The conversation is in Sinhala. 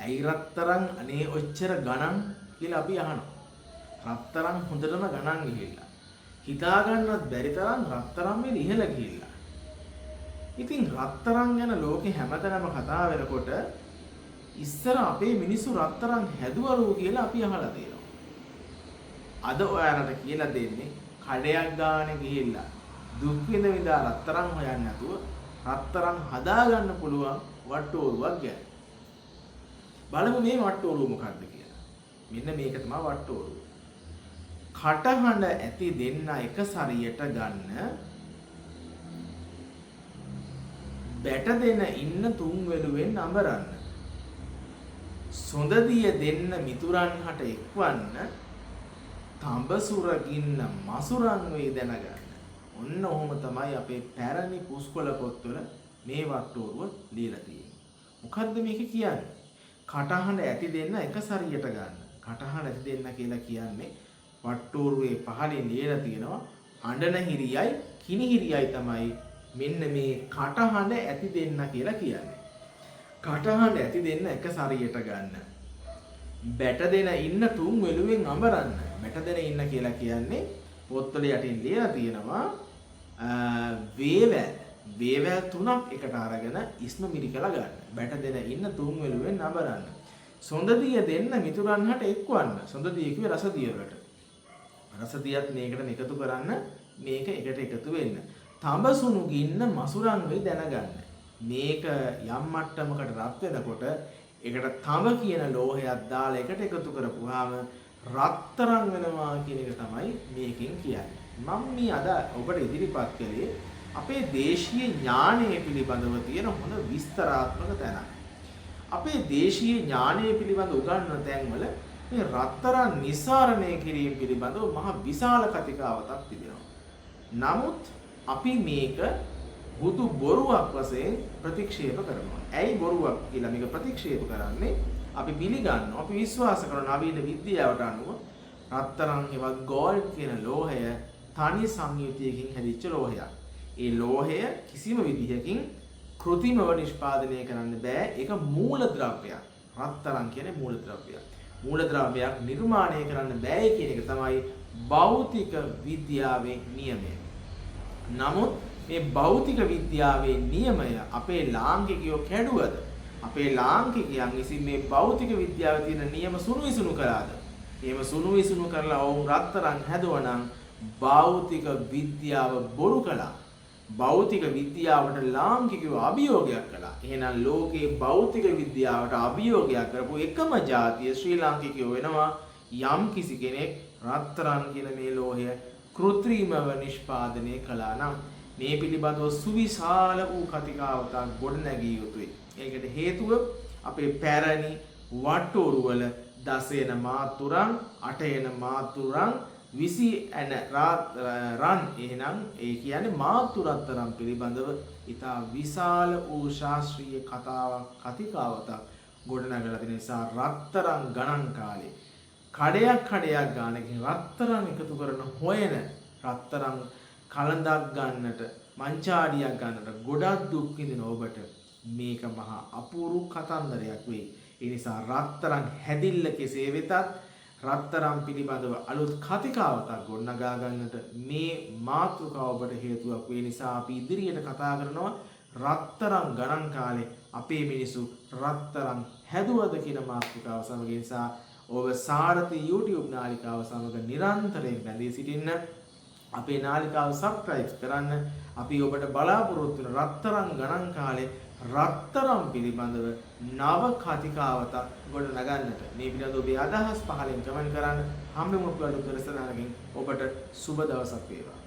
ඇයි රත්තරන් අනේ ඔච්චර ගණන් කියලා අපි අහනවා. රත්තරන් හොඳටම ගණන් ගිහිල්ලා. හිතා ගන්නවත් බැරි තරම් රත්තරන් මේ ඉහළ ගිහිල්ලා. ඉතින් රත්තරන් ගැන ලෝකේ හැමතැනම කතා වෙනකොට ඉස්සර අපේ මිනිස්සු රත්තරන් හැදුවලු කියලා අපි අහලා තියෙනවා. අද ඔයාලට කියලා දෙන්නේ කඩයක් ගානේ ගිහිල්ලා දුක් විඳ රත්තරන් හොයන්නේ නැතුව රත්තරන් හදාගන්න පුළුවන් වට්ටෝරුවක් ගැන. බලමු මේ වට්ටෝරුව මොකක්ද කියලා. මෙන්න මේක තමයි වට්ටෝරුව. කටහඬ ඇති දෙන්න එක සරියට ගන්න බැට දෙන ඉන්න තුන් වෙලුවෙන් අඹරන්න. සොඳදිය දෙන්න මිතුරන් හට එක්වන්න තඹසුරගින්න මසුරන් වේ දැනගන්න. ඔන්න ඔහොම තමයි අපේ පැරණි පුස්කොළ පොත්වල මේ වට්ටෝරුව ලියලා තියෙන්නේ. මොකද්ද මේක කියන්නේ? කටහඬ ඇති දෙන්න එක සරියට ගන්න. කටහඬ ඇති දෙන්න කියලා කියන්නේ වට්ටෝරුවේ පහලින් ලියලා තියෙනවා අඬන හිරියයි කිනිහිරියයි තමයි මෙන්න මේ කටහඬ ඇති දෙන්න කියලා කියන්නේ. කටහඬ ඇති දෙන්න එක සරියට ගන්න. බැට දෙන ඉන්න තුන් වෙලුවෙන් අඹරන්න. බැට දෙන ඉන්න කියලා කියන්නේ පොත්වල යටින් ලියලා තියෙනවා වේවැල් තුනක් එකට අරගෙන ඉස්ම මිරිකලා ගන්න. බැට දෙන ඉන්න තුන් වෙලුවෙන් අඹරන්න. සොඳදිය දෙන්න මිතුරන් හට එක්වන්න. සොඳදිය කිව්වේ රසදිය වලට. රසදියත් මේකට එකතු කරන්න මේක එකට එකතු වෙන්න. තඹසුණු ගින්න මසුරන් වෙයි දැනගන්න. මේක යම් මට්ටමකට රත් වෙනකොට ඒකට තඹ කියන ලෝහයක් දාලා එකට එකතු කරපුවාම රත්තරන් වෙනවා කියන එක තමයි මේකෙන් කියන්නේ. මම මේ අද ඔබට ඉදිරිපත් කළේ අපේ දේශීය ඥානය පිළිබඳව තියෙන හොඳ විස්තරාත්මක තැනක්. අපේ දේශීය ඥානය පිළිබඳ උගන්වන තැන්වල මේ රත්තරන් නිසරණය කිරීම පිළිබඳව මහ විශාල කතිකාවතක් තිබෙනවා. නමුත් අපි මේක බුදු බොරුවක් වශයෙන් ප්‍රතික්ෂේප කරනවා. ඇයි බොරුවක් කියලා මේක ප්‍රතික්ෂේප කරන්නේ? අපි පිළිගන්නවා, අපි විශ්වාස කරන නවීන විද්‍යාවට අනුව රත්තරන් හෙවත් ගෝල්ඩ් කියන ලෝහය තනි සංයුතියකින් හැදිච්ච ලෝහයක්. ඒ ලෝහය කිසිම විදිහකින් කෘත්‍රිමව නිෂ්පාදනය කරන්න බෑ. ඒක මූලද්‍රව්‍යයක්. රත්තරන් කියන්නේ මූලද්‍රව්‍යයක්. මූලද්‍රව්‍යයක් නිර්මාණය කරන්න බෑ කියන එක තමයි භෞතික විද්‍යාවේ නියමය. නමුත් මේ භෞතික විද්‍යාවේ නියමය අපේ ලාංකිකයෝ කැඩුවද? අපේ ලාංකිකයන් විසින් මේ භෞතික විද්‍යාවේ තියෙන නියම සුණු කළාද? එහෙම සුණු කරලා ඔවුන් රත්තරන් හැදුවනම් භෞතික විද්‍යාව බොරු කළා. භෞතික විද්‍යාවට ලාංකිකයෝ අභියෝගයක් කළා. එහෙනම් ලෝකේ භෞතික විද්‍යාවට අභියෝගයක් කරපු එකම ජාතිය ශ්‍රී ලාංකිකයෝ වෙනවා. යම් කිසි කෙනෙක් රත්තරන් කියන මේ ලෝහය කෘත්‍රිමව නිෂ්පාදනය කළා නම් මේ පිළිබඳව සුවිශාල වූ කතිකාවතක් ගොඩනැගිය යුතුයි. ඒකට හේතුව අපේ පැරණි වට්ටෝරුවල 10 එන මාතුරන් 8 එන මාතුරන් 20 එන රන් එහෙනම් ඒ කියන්නේ මාතුරතරම් පිළිබඳව ඉතා විශාල වූ ශාස්ත්‍රීය කතිකාවතක් ගොඩනැගලා තියෙන නිසා රත්තරන් ගණන් කාලේ කඩයක් ගානකින් රත්තරන් එකතු කරන හොයන රත්තරන් කලඳක් ගන්නට මංචාඩියක් ගන්නට ගොඩක් දුක් විඳින ඔබට මේක මහා අපූර්ව කතන්දරයක් වෙයි. ඒ නිසා රත්තරන් හැදිල්ල කෙසේ වෙතත් රත්තරන් පිළිබඳව අලුත් කතිකාවතක් ගොඩනගා ගන්නට මේ මාතෘකාව ඔබට හේතුවක් වේ. නිසා අපි ඉදිරියට කතා කරනවා රත්තරන් ගණන් කාලේ අපේ මිනිසු රත්තරන් හැදුවද කියන මාතෘකාව සමග. නිසා ඔබ සාරති YouTube නාලිකාව සමග නිරන්තරයෙන් බැඳී සිටින්න. අපේ නාලිකාව සබ්ස්ක්‍රයිබ් කරන්න. අපි ඔබට බලාපොරොත්තු වෙන රත්තරන් ගණන් කාලේ රත්තරන් පිළිබඳව නව කතිකාවතක් ගොඩ නගන්නට මේ පිළිබඳව ඔබේ අදහස් පහලින් කමෙන්ට් කරන්න. හැමෝම ඔබට දරසනාකින් ඔබට සුබ දවසක් වේවා.